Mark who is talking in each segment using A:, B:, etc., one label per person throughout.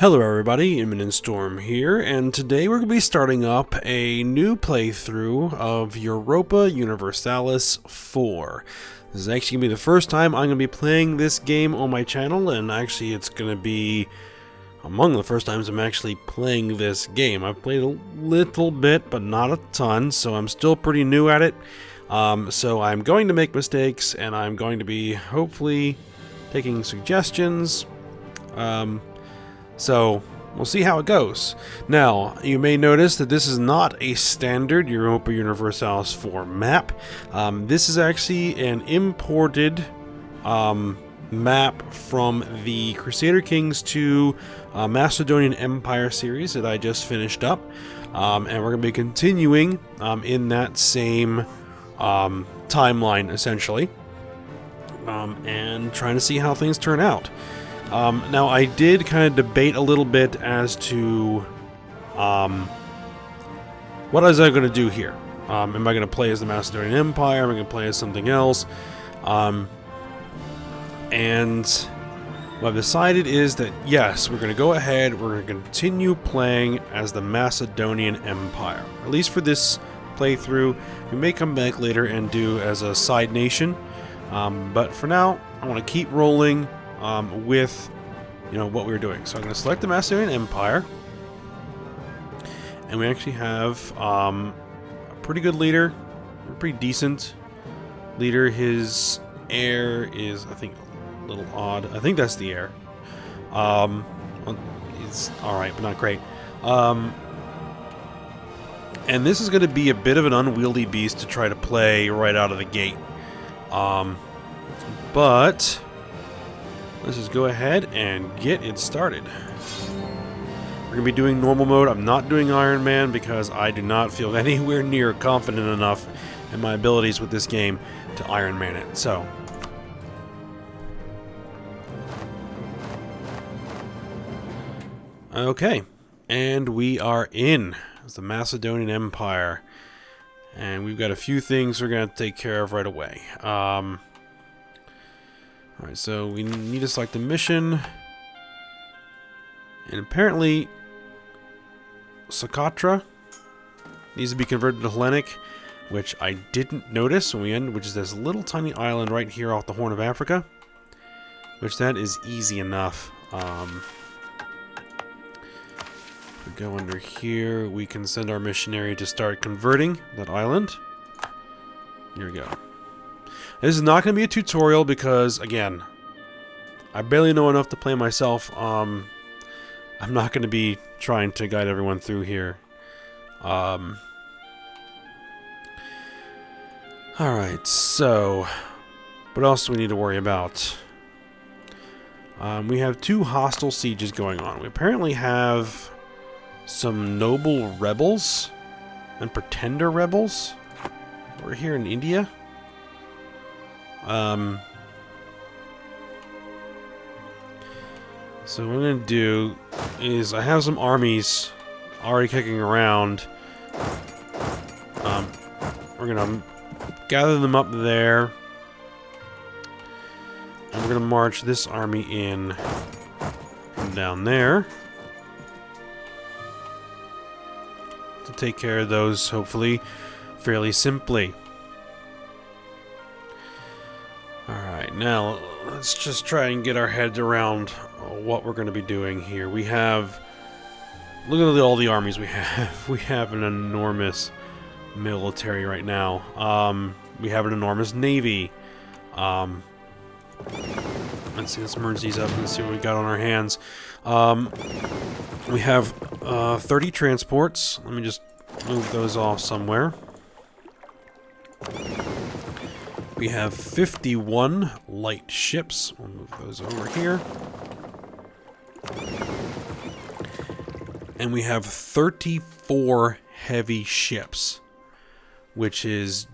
A: Hello everybody, Imminent Storm here, and today we're going to be starting up a new playthrough of Europa Universalis IV. This is actually going to be the first time I'm going to be playing this game on my channel, and actually it's going to be among the first times I'm actually playing this game. I've played a little bit, but not a ton, so I'm still pretty new at it. So I'm going to make mistakes, and I'm going to be hopefully taking suggestions. So, we'll see how it goes. Now, you may notice that this is not a standard Europa Universalis IV map. This is actually an imported map from the Crusader Kings 2 Macedonian Empire series that I just finished up. And we're going to be continuing in that same timeline, essentially. And trying to see how things turn out. Now, I did kind of debate a little bit as to what is I going to do here. Am I going to play as the Macedonian Empire? Am I going to play as something else? And what I've decided is that, yes, we're going to go ahead, we're going to continue playing as the Macedonian Empire. At least for this playthrough. We may come back later and do as a side nation. But for now, I want to keep rolling with, what we were doing. So I'm going to select the Macedonian Empire, and we actually have a pretty good leader, a pretty decent leader. His heir is, I think, a little odd. I think that's the heir. It's all right, but not great. And this is going to be a bit of an unwieldy beast to try to play right out of the gate. But let's just go ahead and get it started. We're going to be doing normal mode. I'm not doing Iron Man because I do not feel anywhere near confident enough in my abilities with this game to Iron Man it. So, okay, and we are in as the Macedonian Empire. And we've got a few things we're going to take care of right away. Alright, so we need to select a mission. And apparently, CK2 needs to be converted to Hellenic, which I didn't notice when we ended, which is this little tiny island right here off the Horn of Africa. Which that is easy enough. If we go under here, we can send our missionary to start converting that island. Here we go. This is not going to be a tutorial because, again, I barely know enough to play myself. I'm not going to be trying to guide everyone through here. Alright, so what else do we need to worry about? We have two hostile sieges going on. We apparently have some noble rebels and pretender rebels. We're here in India. So what I'm going to do is I have some armies already kicking around. We're going to gather them up there. And we're going to march this army in from down there to take care of those, hopefully, fairly simply. Alright, now let's just try and get our heads around what we're going to be doing here. We have... Look at all the armies we have. We have an enormous military right now. We have an enormous navy. Let's see, let's merge these up and see what we got on our hands. We have 30 transports. Let me just move those off somewhere. We have 51 light ships. We'll move those over here. And we have 34 heavy ships, which is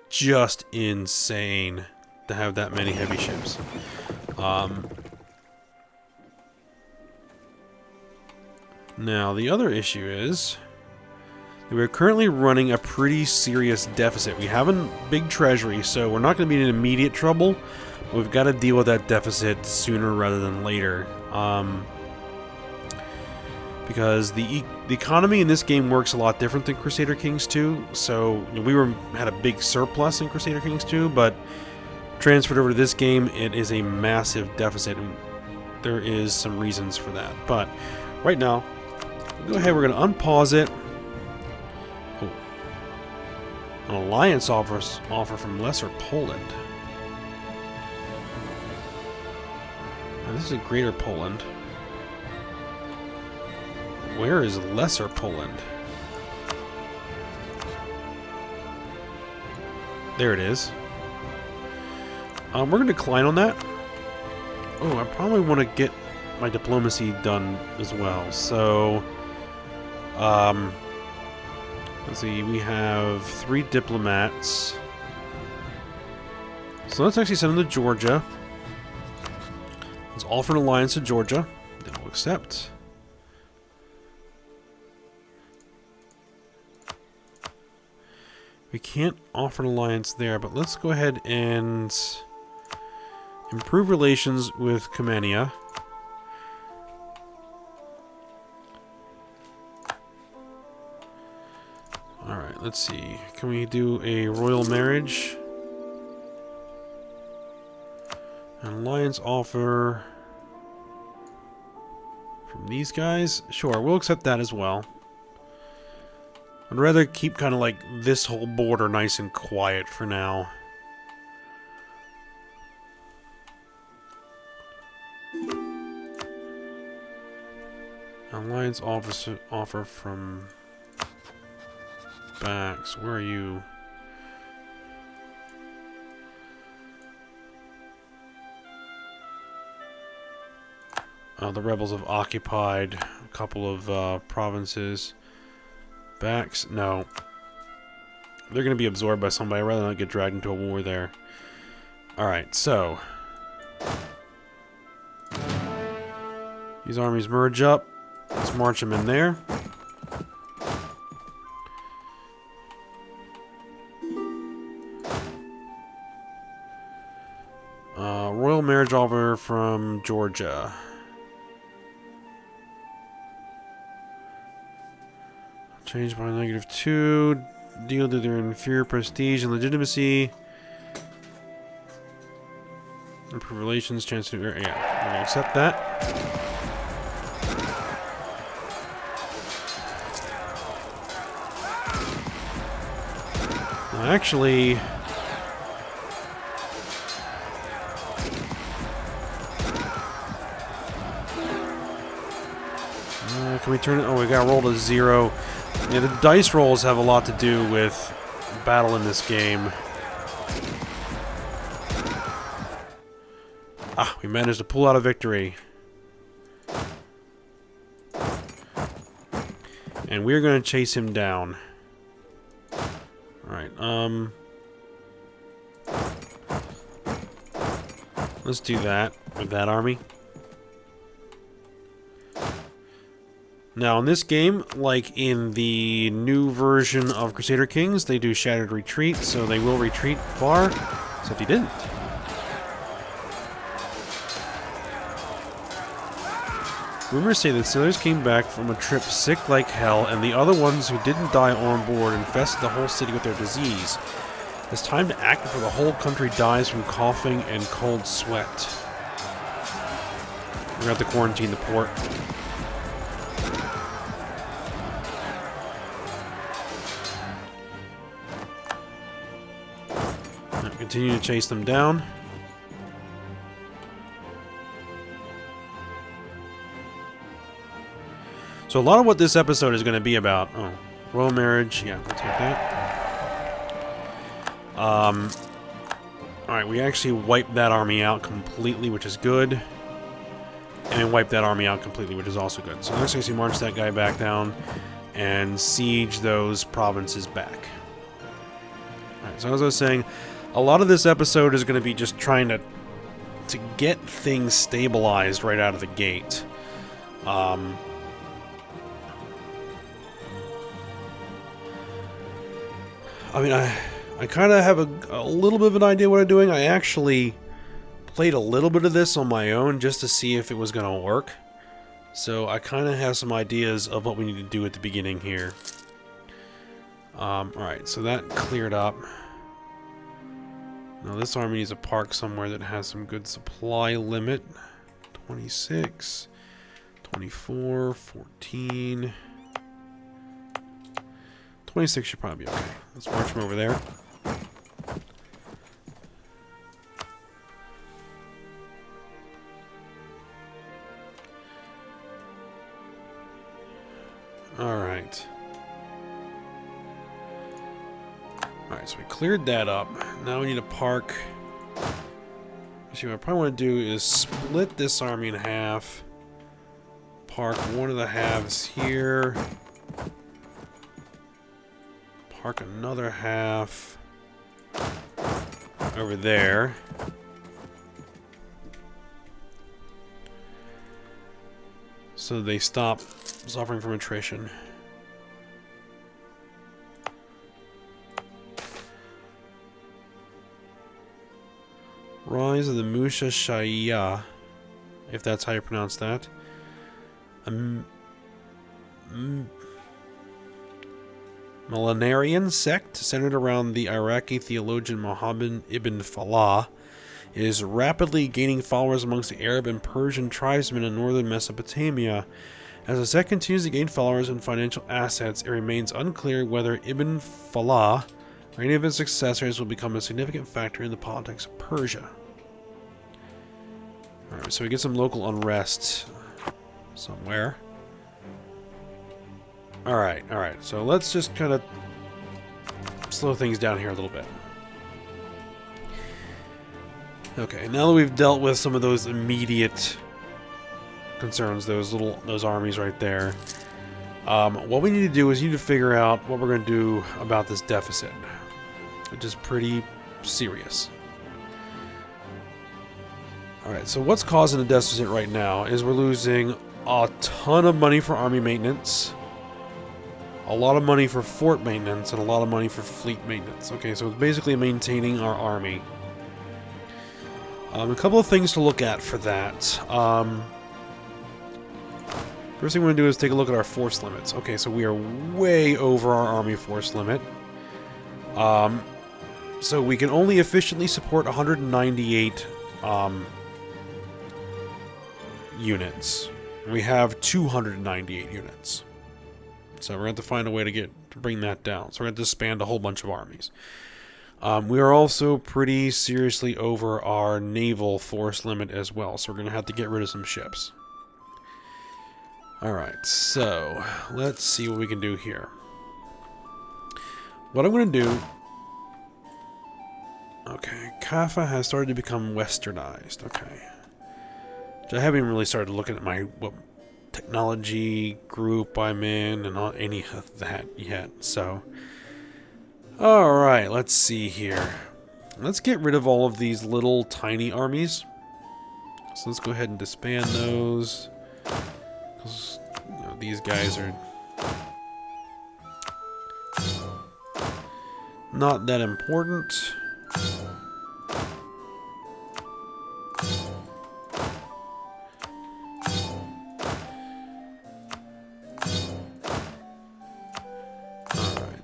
A: just insane to have that many heavy ships. Now, the other issue is that we're currently running a pretty serious deficit. We have a big treasury, so we're not going to be in immediate trouble. But we've got to deal with that deficit sooner rather than later. because the economy in this game works a lot different than Crusader Kings 2. So you know, had a big surplus in Crusader Kings 2, but transferred over to this game, it is a massive deficit, and there is some reasons for that. But right now, go ahead, we're going to unpause it. Oh. An alliance offer from Lesser Poland. Now, this is a Greater Poland. Where is Lesser Poland? There it is. We're going to decline on that. Oh, I probably want to get my diplomacy done as well. So, let's see, we have 3 diplomats. So let's actually send them to Georgia. Let's offer an alliance to Georgia. They'll accept. We can't offer an alliance there, but let's go ahead and improve relations with Camanea. Alright, let's see. Can we do a royal marriage? An alliance offer from these guys? Sure, we'll accept that as well. I'd rather keep kind of like this whole border nice and quiet for now. Alliance offer from Bax. Where are you? The rebels have occupied a couple of provinces. Bax? No. They're going to be absorbed by somebody. I'd rather not get dragged into a war there. Alright, so. These armies merge up. Let's march them in there. Royal marriage offer from Georgia. Change by -2. Deal to their inferior prestige and legitimacy. Improve relations. Chance to... Yeah, we're going to accept that. Now, actually... can we turn it... Oh, we got to roll to 0. Yeah, the dice rolls have a lot to do with battle in this game. Ah, we managed to pull out a victory. And we're going to chase him down. Alright, let's do that with that army. Now, in this game, like in the new version of Crusader Kings, they do Shattered Retreat, so they will retreat far, except he didn't. Rumors say that sailors came back from a trip sick like hell, and the other ones who didn't die on board infested the whole city with their disease. It's time to act before the whole country dies from coughing and cold sweat. We're going to have to quarantine the port. Continue to chase them down. So a lot of what this episode is going to be about... Oh, royal marriage. Yeah, we'll take that. Alright, we actually wiped that army out completely, which is good. And wiped that army out completely, which is also good. So next, we march that guy back down and siege those provinces back. Alright, so as I was saying... A lot of this episode is going to be just trying to get things stabilized right out of the gate. I mean, I kind of have a little bit of an idea what I'm doing. I actually played a little bit of this on my own just to see if it was going to work. So I kind of have some ideas of what we need to do at the beginning here. Alright, so that cleared up. Now this army needs a park somewhere that has some good supply limit. 26, 24, 14... 26 should probably be okay. Let's march from over there. Alright. Alright, so we cleared that up. Now we need a park. Actually, what I probably want to do is split this army in half. Park one of the halves here. Park another half over there. So they stop suffering from attrition. Rise of the Musha Shaya, if that's how you pronounce that. Millenarian sect centered around the Iraqi theologian Muhammad ibn Falah is rapidly gaining followers amongst the Arab and Persian tribesmen in northern Mesopotamia. As the sect continues to gain followers and financial assets, it remains unclear whether Ibn Falah or any of his successors will become a significant factor in the politics of Persia. Alright, so we get some local unrest somewhere. Alright, so let's just kind of slow things down here a little bit. Okay, now that we've dealt with some of those immediate concerns, those armies right there, what we need to do is we need to figure out what we're going to do about this deficit, which is pretty serious. Alright, so what's causing the deficit right now is we're losing a ton of money for army maintenance, a lot of money for fort maintenance, and a lot of money for fleet maintenance. Okay, so it's basically maintaining our army. A couple of things to look at for that. First thing we're going to do is take a look at our force limits. Okay, so we are way over our army force limit. So we can only efficiently support 198 units. We have 298 units. So we're going to have to find a way to bring that down. So we're going to disband a whole bunch of armies. We are also pretty seriously over our naval force limit as well. So we're going to have to get rid of some ships. Alright, so let's see what we can do here. What I'm going to do... Okay, Kaffa has started to become westernized. Okay. I haven't even really started looking at my... technology group I'm in and not any of that yet, so alright, let's see here. Let's get rid of all of these little tiny armies. So let's go ahead and disband those, because these guys are not that important.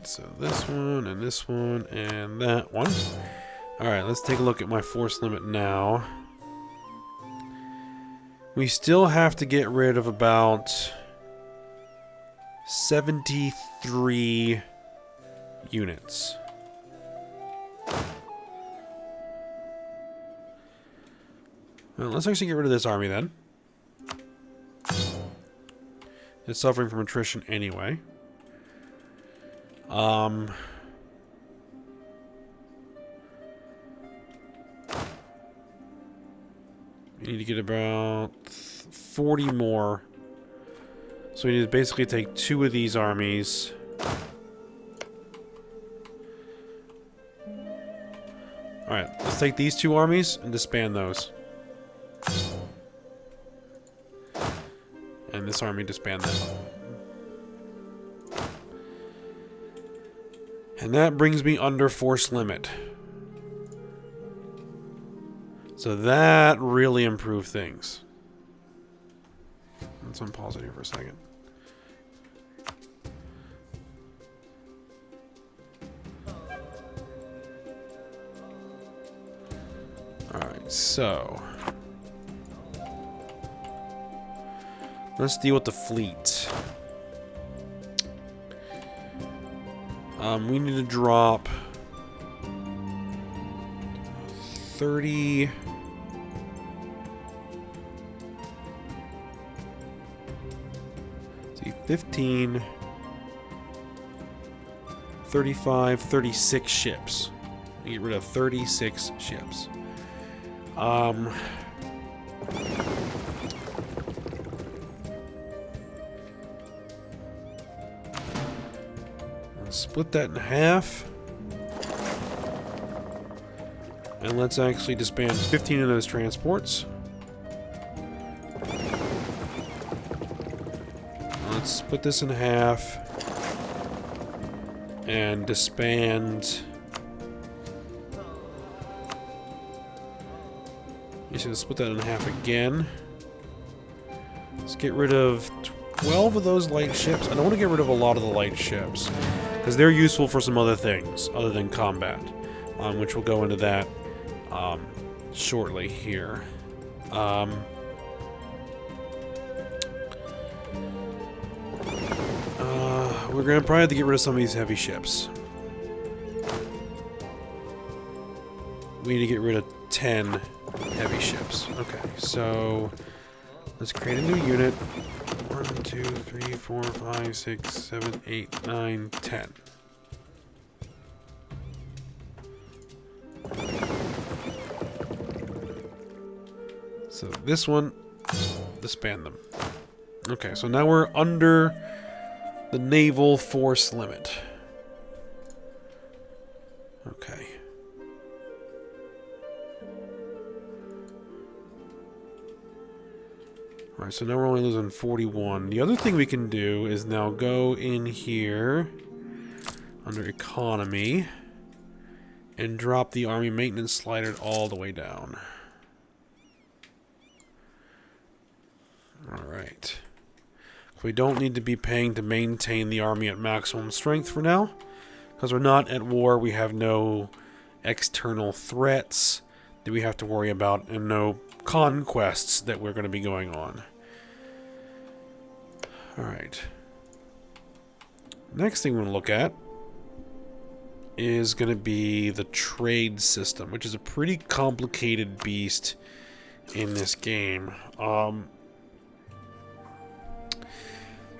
A: So this one, and that one. Alright, let's take a look at my force limit now. We still have to get rid of about 73 units. Well, let's actually get rid of this army then. It's suffering from attrition anyway. We need to get about 40 more. So we need to basically take 2 of these armies. Alright, let's take these 2 armies and disband those. And this army disband them. And that brings me under force limit. So that really improved things. Let's unpause it here for a second. Alright, so let's deal with the fleet. We need to drop 30. See, 15, 35, 36 ships. We get rid of 36 ships. Let's split that in half. And let's actually disband 15 of those transports. Let's split this in half. And disband. You should split that in half again. Let's get rid of 12 of those light ships. I don't want to get rid of a lot of the light ships, because they're useful for some other things other than combat, which we'll go into that shortly here. We're going to probably have to get rid of some of these heavy ships. We need to get rid of 10 heavy ships. Okay, so let's create a new unit. 1, 2, 3, 4, 5, 6, 7, 8, 9, 10. So this one, disband them. Okay, so now we're under the naval force limit. Okay. Alright, so now we're only losing 41. The other thing we can do is now go in here under economy and drop the army maintenance slider all the way down. Alright. We don't need to be paying to maintain the army at maximum strength for now, because we're not at war. We have no external threats that we have to worry about, and no conquests that we're going to be going on. Alright. Next thing we're going to look at is going to be the trade system, which is a pretty complicated beast in this game.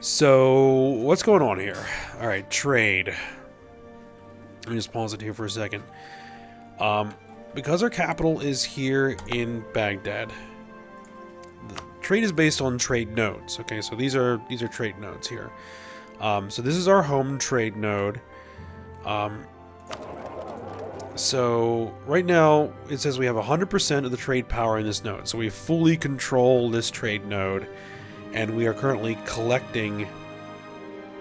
A: So, what's going on here? Alright, trade. Let me just pause it here for a second. Because our capital is here in Baghdad, the trade is based on trade nodes. Okay, so these are trade nodes here. So this is our home trade node. So right now it says we have 100% of the trade power in this node. So we fully control this trade node, and we are currently collecting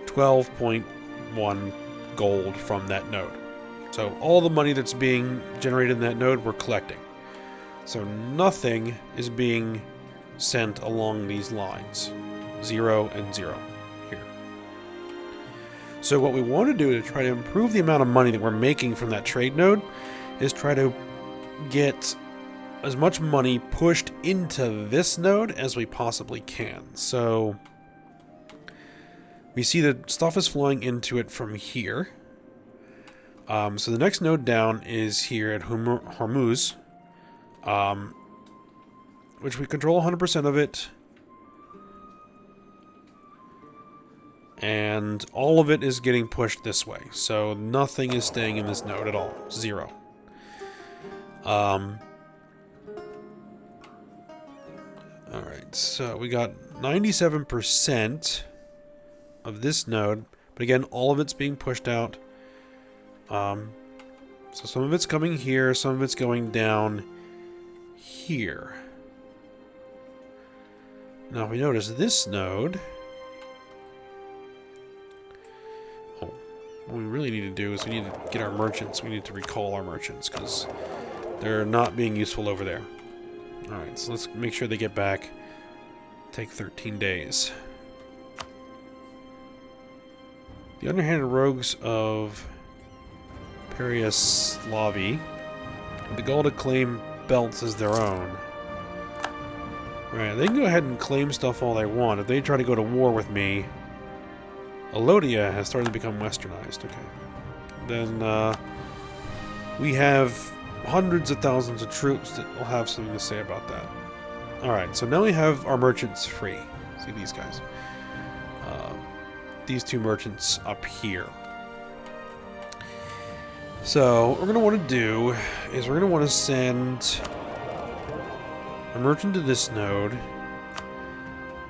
A: 12.1 gold from that node. So all the money that's being generated in that node, we're collecting. So nothing is being sent along these lines. 0 and 0 here. So what we want to do to try to improve the amount of money that we're making from that trade node is try to get as much money pushed into this node as we possibly can. So we see that stuff is flowing into it from here. So the next node down is here at Hormuz, which we control 100% of it. And all of it is getting pushed this way. So nothing is staying in this node at all. 0. Alright, so we got 97% of this node. But again, all of it's being pushed out. So some of it's coming here, some of it's going down here. Now if we notice this node... Oh, what we really need to do is we need to get our merchants. We need to recall our merchants, because they're not being useful over there. Alright, so let's make sure they get back. Take 13 days. The underhanded rogues of Peryaslavi have the goal to claim belts as their own. Right, they can go ahead and claim stuff all they want. If they try to go to war with me, Alodia has started to become westernized. Okay. Then, we have hundreds of thousands of troops that will have something to say about that. Alright, so now we have our merchants free. See these guys. These two merchants up here. So, what we're going to want to do is we're going to want to send a merchant to this node.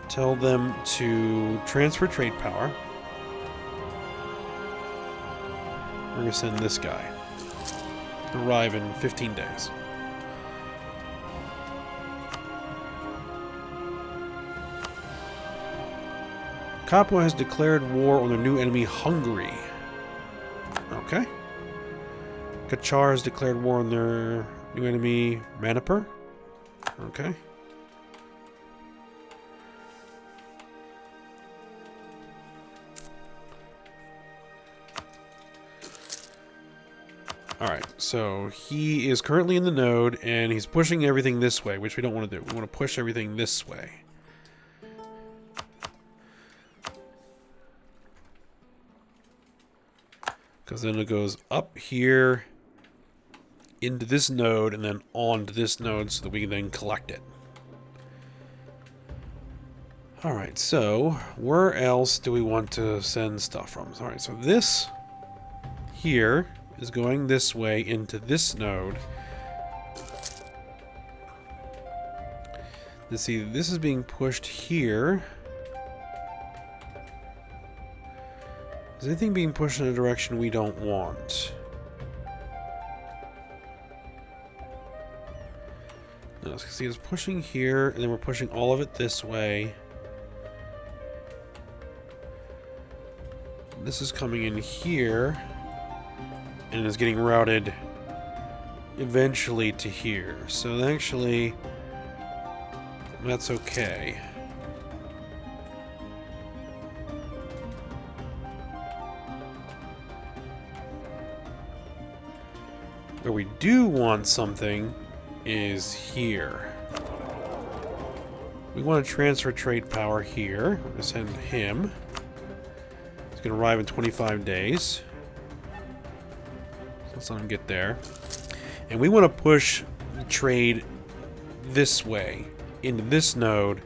A: Tell them to transfer trade power. We're going to send this guy. Arrive in 15 days. Capua has declared war on their new enemy, Hungary. Okay. Kachar has declared war on their new enemy, Manipur. Okay. Alright, so he is currently in the node, and he's pushing everything this way, which we don't want to do. We want to push everything this way. Because then it goes up here, into this node, and then on to this node so that we can then collect it. Alright, so where else do we want to send stuff from? Alright, so this here is going this way into this node. Let's see, this is being pushed here. Is anything being pushed in a direction we don't want? No, see, it's pushing here, and then we're pushing all of it this way. This is coming in here, and it's getting routed eventually to here. So actually, that's okay. Where we do want something is here. We want to transfer trade power here. We're going to send him. He's going to arrive in 25 days. So let's let him get there. And we want to push the trade this way, into this node,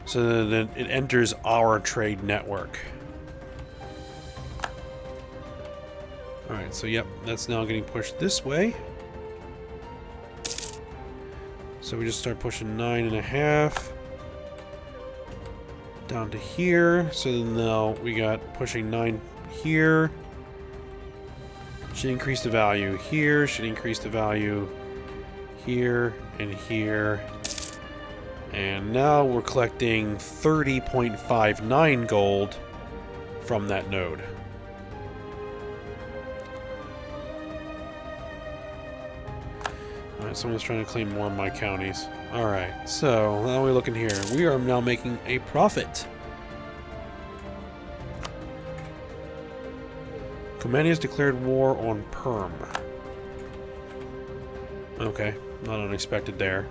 A: so that it enters our trade network. Alright, so yep, that's now getting pushed this way. So we just start pushing 9.5 down to here. So then now we got pushing 9 here. Should increase the value here, should increase the value here and here. And now we're collecting 30.59 gold from that node. Alright, someone's trying to claim more of my counties. Alright, so now we're looking here. We are now making a profit. Comania has declared war on Perm. Okay, not unexpected there.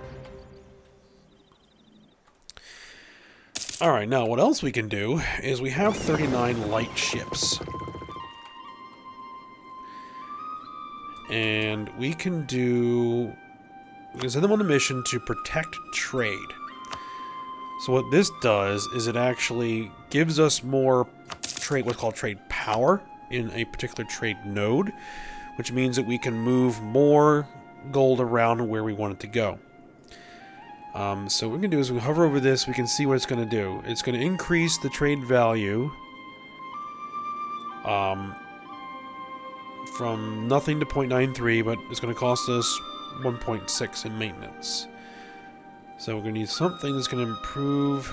A: Alright, now what else we can do is we have 39 light ships. And we can send them on a mission to protect trade. So what this does is it actually gives us more trade, what's called trade power in a particular trade node, which means that we can move more gold around where we want it to go. So what we can do is we hover over this, we can see what it's going to do. It's going to increase the trade value from nothing to 0.93, but it's going to cost us 1.6 in maintenance. So we're going to need something that's going to improve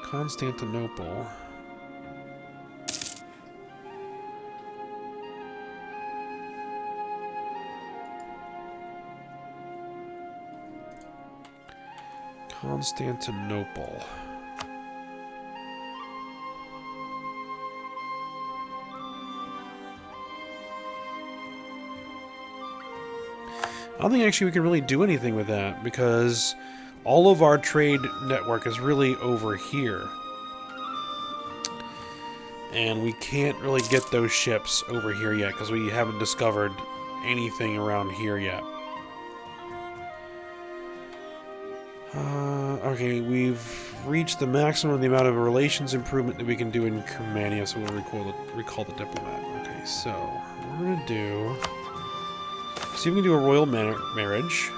A: Constantinople. Constantinople. I don't think actually we can really do anything with that because all of our trade network is really over here. And we can't really get those ships over here yet because we haven't discovered anything around here yet. Okay, we've reached the maximum of the amount of relations improvement that we can do in Cumania, so we'll recall the diplomat. Okay, so what we're gonna do... see if we can do a royal marriage.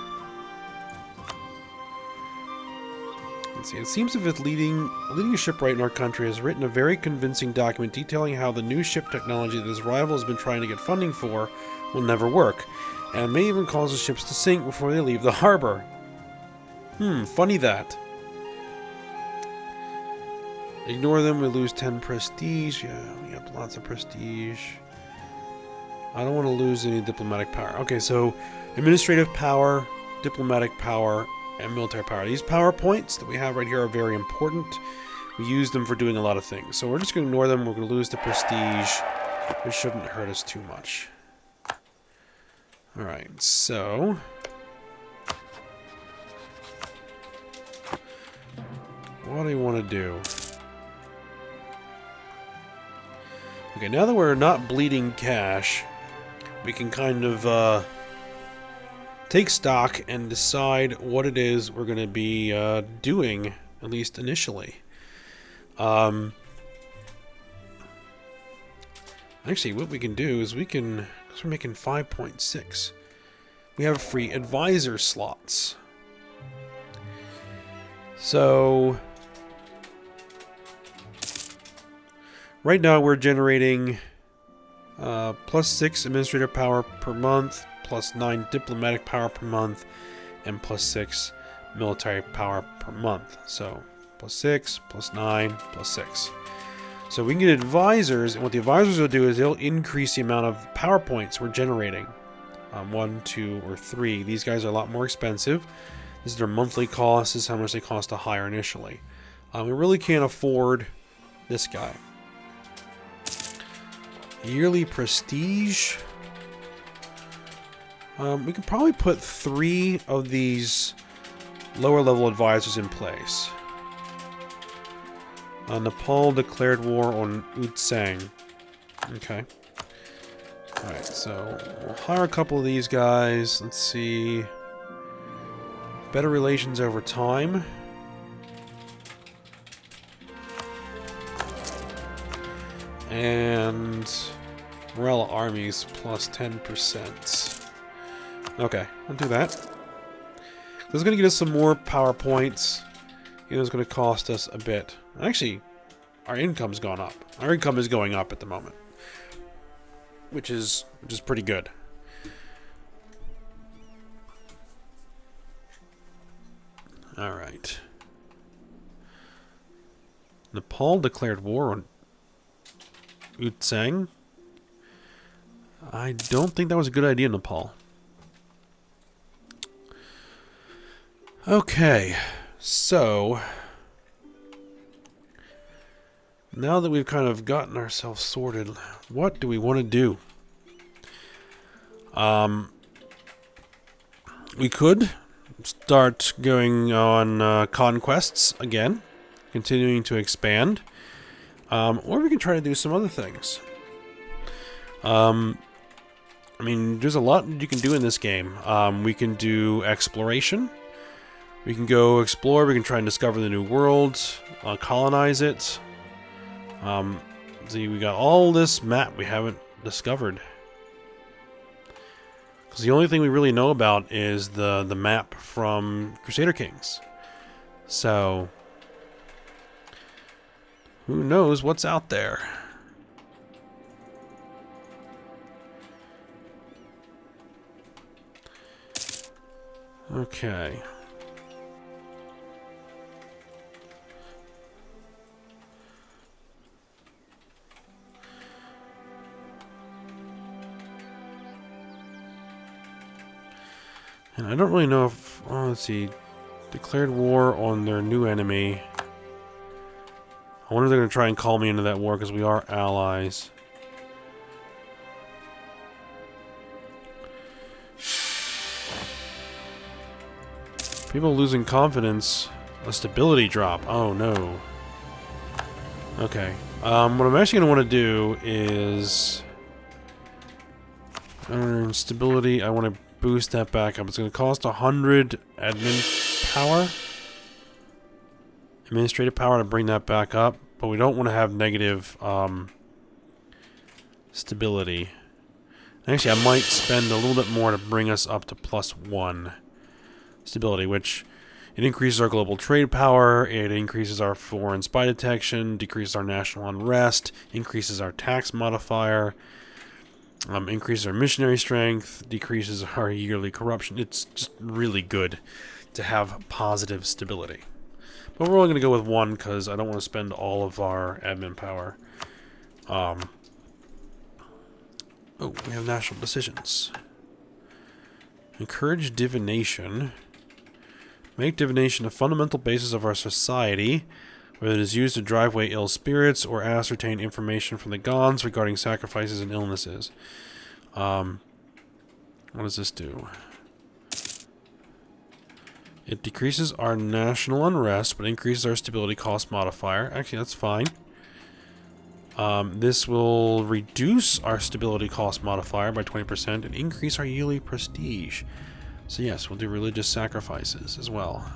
A: Let's see. It seems as if leading a shipwright in our country has written a very convincing document detailing how the new ship technology that his rival has been trying to get funding for will never work, and may even cause the ships to sink before they leave the harbor. Funny that. Ignore them, we lose 10 prestige. Yeah, we got lots of prestige. I don't want to lose any diplomatic power. Okay, so administrative power, diplomatic power, and military power. These power points that we have right here are very important. We use them for doing a lot of things. So we're just going to ignore them. We're going to lose the prestige. It shouldn't hurt us too much. Alright, so... what do you want to do? Okay, now that we're not bleeding cash, we can kind of take stock and decide what it is we're going to be doing, at least initially. Actually, what we can do is we can, because we're making 5.6, we have free advisor slots. So... right now we're generating plus 6 administrative power per month, plus 9 diplomatic power per month, and plus 6 military power per month. So plus 6, plus 9, plus 6. So we can get advisors, and what the advisors will do is they'll increase the amount of power points we're generating. 1, 2, or 3. These guys are a lot more expensive. This is their monthly cost. This is how much they cost to hire initially. We really can't afford this guy. Yearly prestige. We could probably put 3 of these lower level advisors in place. Nepal declared war on Utsang. Okay. Alright, so we'll hire a couple of these guys. Let's see. Better relations over time. And morale armies plus 10%. Okay, I'll do that. This is going to get us some more power points. You know, it's going to cost us a bit. Actually, our income's gone up. Our income is going up at the moment, which is pretty good. All right. Nepal declared war on Utsang. I don't think that was a good idea, Nepal. Okay, so now that we've kind of gotten ourselves sorted, what do we want to do? We could start going on conquests again, continuing to expand, or we can try to do some other things. I mean, there's a lot you can do in this game. We can do exploration. We can go explore. We can try and discover the new world, colonize it. See, we got all this map we haven't discovered. Because the only thing we really know about is the map from Crusader Kings. So, who knows what's out there? Okay. And I don't really know if... oh, let's see. Declared war on their new enemy. I wonder if they're going to try and call me into that war because we are allies. People losing confidence. A stability drop. Oh no. Okay. What I'm actually going to want to do is... stability. I want to boost that back up. It's going to cost 100 admin power. Administrative power to bring that back up. But we don't want to have negative stability. Actually, I might spend a little bit more to bring us up to +1 stability, which it increases our global trade power, it increases our foreign spy detection, decreases our national unrest, increases our tax modifier, increases our missionary strength, decreases our yearly corruption. It's just really good to have positive stability. But we're only going to go with 1 because I don't want to spend all of our admin power. Oh, we have national decisions. Encourage divination. Make divination a fundamental basis of our society, whether it is used to drive away ill spirits or ascertain information from the gods regarding sacrifices and illnesses. What does this do? It decreases our national unrest, but increases our stability cost modifier. Actually, that's fine. This will reduce our stability cost modifier by 20% and increase our yearly prestige. So yes, we'll do religious sacrifices as well.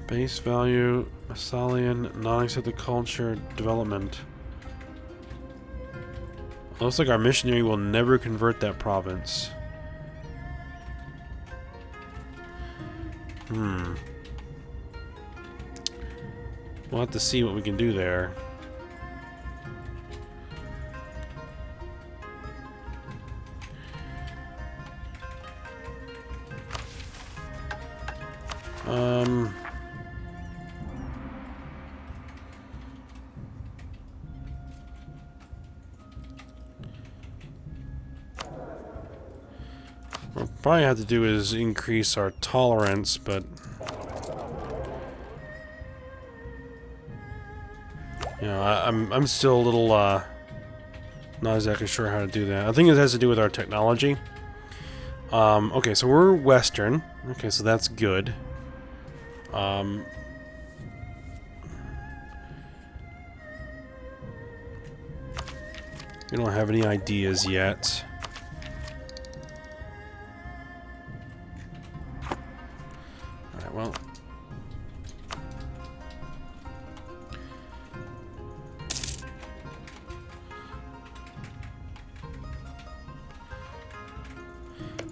A: Base value, Macedonian, non-accepted culture, development. Looks like our missionary will never convert that province. We'll have to see what we can do there. What we'll probably have to do is increase our tolerance, but you know, I'm still a little not exactly sure how to do that. I think it has to do with our technology. Okay, so we're Western. Okay, so that's good. We don't have any ideas yet. Alright, well.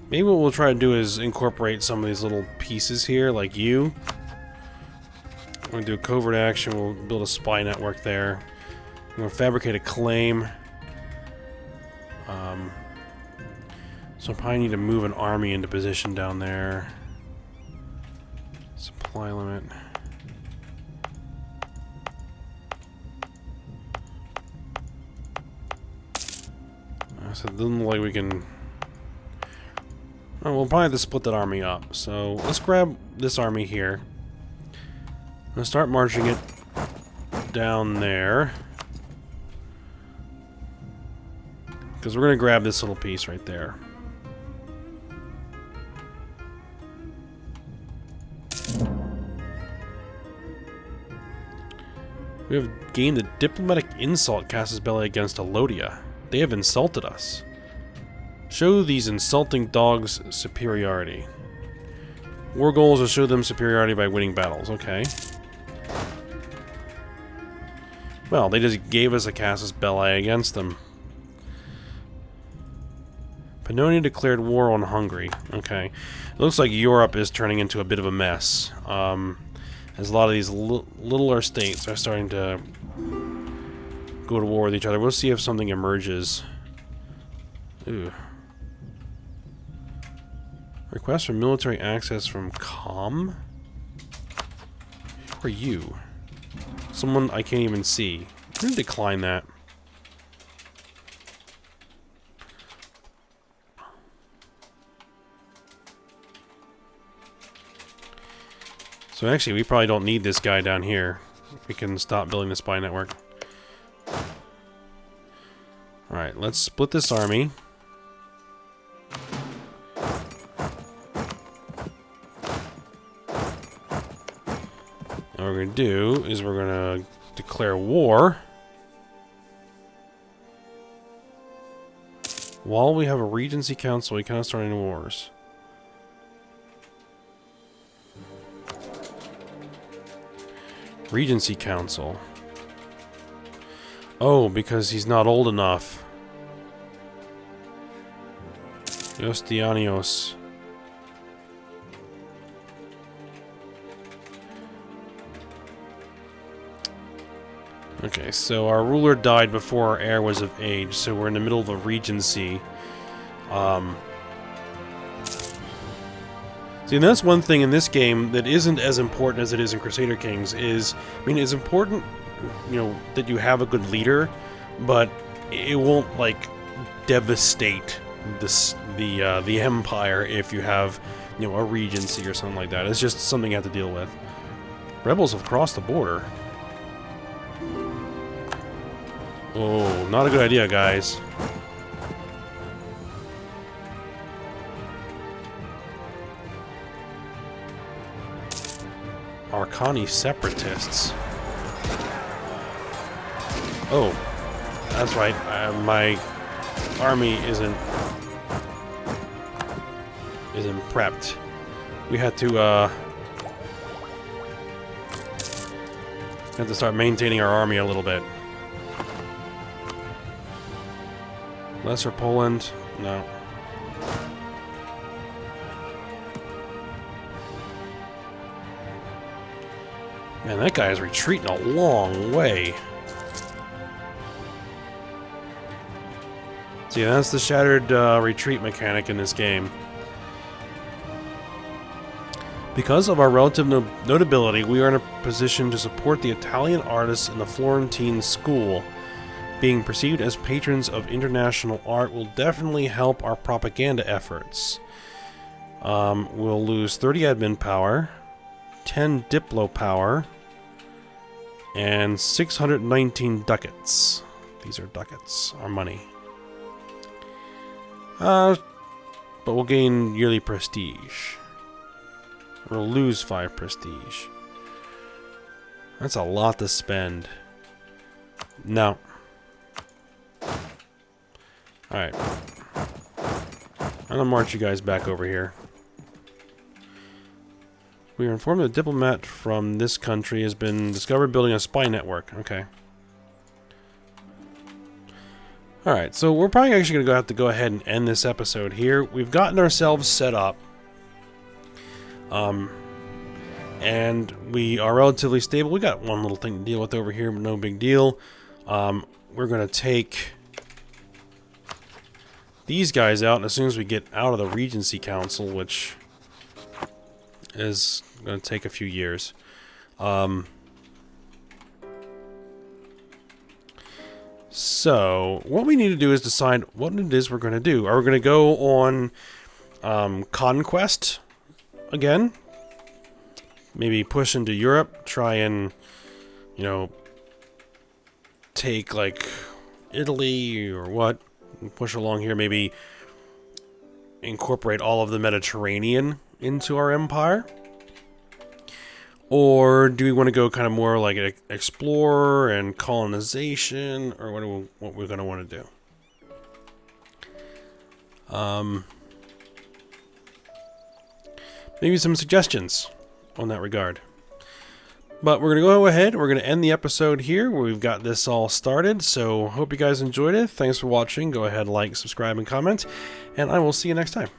A: Maybe what we'll try to do is incorporate some of these little pieces here, like you. We're going to do a covert action, we'll build a spy network there. We're going to fabricate a claim. So I probably need to move an army into position down there. Supply limit. So it doesn't look like we can... Oh, we'll probably have to split that army up. So let's grab this army here. Let's start marching it down there. Because we're going to grab this little piece right there. We have gained the diplomatic insult casus belli against Alodia. They have insulted us. Show these insulting dogs superiority. War goals are show them superiority by winning battles. Okay. Well, they just gave us a casus belli against them. Pannonia declared war on Hungary. Okay. It looks like Europe is turning into a bit of a mess. As a lot of these littler states are starting to go to war with each other. We'll see if something emerges. Ooh. Request for military access from Com? Who are you? Someone I can't even see. I'm gonna decline that. So actually, we probably don't need this guy down here. We can stop building the spy network. Alright, let's split this army. And what we're going to do is we're going to declare war. While we have a Regency Council, we cannot start any wars. Regency Council. Oh, because he's not old enough. Yostianios. Okay, so our ruler died before our heir was of age, so we're in the middle of a regency. See, and that's one thing in this game that isn't as important as it is in Crusader Kings is, I mean, it's important, you know, that you have a good leader, but it won't, like, devastate the empire if you have, you know, a regency or something like that. It's just something you have to deal with. Rebels have crossed the border. Oh, not a good idea, guys. Arcani separatists. Oh, that's right. My army isn't prepped. We had to start maintaining our army a little bit. Lesser Poland, no. Man, that guy is retreating a long way. See, that's the shattered retreat mechanic in this game. Because of our relative notability, we are in a position to support the Italian artists in the Florentine school. Being perceived as patrons of international art will definitely help our propaganda efforts. We'll lose 30 admin power, 10 diplo power, and 619 ducats. These are ducats, our money. But we'll gain yearly prestige. We'll lose 5 prestige. That's a lot to spend. No. Alright. I'm gonna march you guys back over here. We are informed that a diplomat from this country has been discovered building a spy network. Okay. Alright, so we're probably actually going to have to go ahead and end this episode here. We've gotten ourselves set up. And we are relatively stable. We got one little thing to deal with over here, but no big deal. We're going to take these guys out, and as soon as we get out of the Regency Council, which is going to take a few years. So, what we need to do is decide what it is we're going to do. Are we going to go on Conquest again? Maybe push into Europe, try and, you know, take, like, Italy or what? Push along here, maybe incorporate all of the Mediterranean into our empire? Or do we want to go kind of more like an explorer and colonization, or what we're going to want to do? Maybe some suggestions on that regard. But we're going to go ahead, we're going to end the episode here where we've got this all started. So hope you guys enjoyed it. Thanks for watching. Go ahead, like, subscribe, and comment. And I will see you next time.